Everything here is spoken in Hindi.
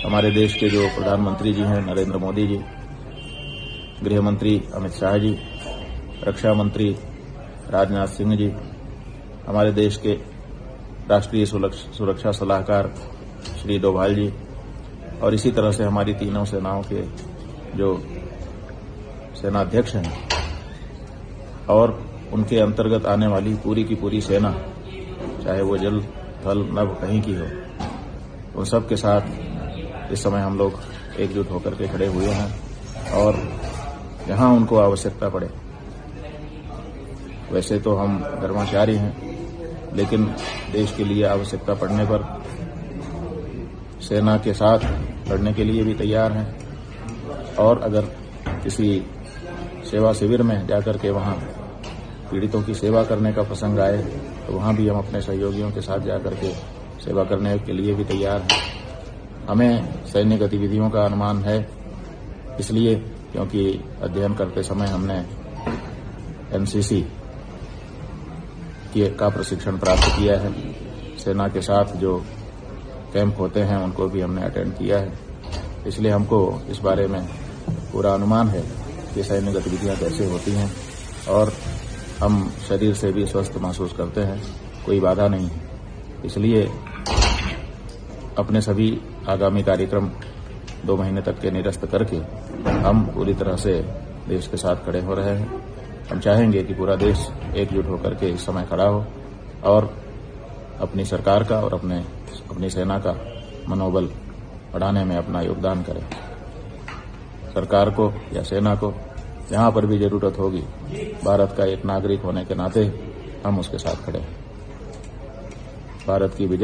हमारे देश के जो प्रधानमंत्री जी हैं नरेंद्र मोदी जी, गृह मंत्री अमित शाह जी, रक्षा मंत्री राजनाथ सिंह जी, हमारे देश के राष्ट्रीय सुरक्षा सलाहकार श्री डोभाल जी और इसी तरह से हमारी तीनों सेनाओं के जो सेनाध्यक्ष हैं और उनके अंतर्गत आने वाली पूरी की पूरी सेना, चाहे वो जल थल नभ कहीं की हो, उन सब के साथ इस समय हम लोग एकजुट होकर के खड़े हुए हैं और जहां उनको आवश्यकता पड़े, वैसे तो हम धर्माचारी हैं, लेकिन देश के लिए आवश्यकता पड़ने पर सेना के साथ लड़ने के लिए भी तैयार हैं और अगर किसी सेवा शिविर में जाकर के वहां पीड़ितों की सेवा करने का प्रसंग आए तो वहां भी हम अपने सहयोगियों के साथ जाकर के सेवा करने के लिए भी तैयार हैं। हमें सैन्य गतिविधियों का अनुमान है इसलिए क्योंकि अध्ययन करते समय हमने एनसीसी का प्रशिक्षण प्राप्त किया है। सेना के साथ जो कैंप होते हैं उनको भी हमने अटेंड किया है, इसलिए हमको इस बारे में पूरा अनुमान है कि सैन्य गतिविधियां कैसे होती हैं और हम शरीर से भी स्वस्थ महसूस करते हैं, कोई बाधा नहीं है। इसलिए अपने सभी आगामी कार्यक्रम 2 महीने तक के निरस्त करके हम पूरी तरह से देश के साथ खड़े हो रहे हैं। हम चाहेंगे कि पूरा देश एकजुट होकर के इस समय खड़ा हो और अपनी सरकार का और अपनी सेना का मनोबल बढ़ाने में अपना योगदान करें। सरकार को या सेना को जहां पर भी जरूरत होगी, भारत का एक नागरिक होने के नाते हम उसके साथ खड़े हैं। भारत की विजय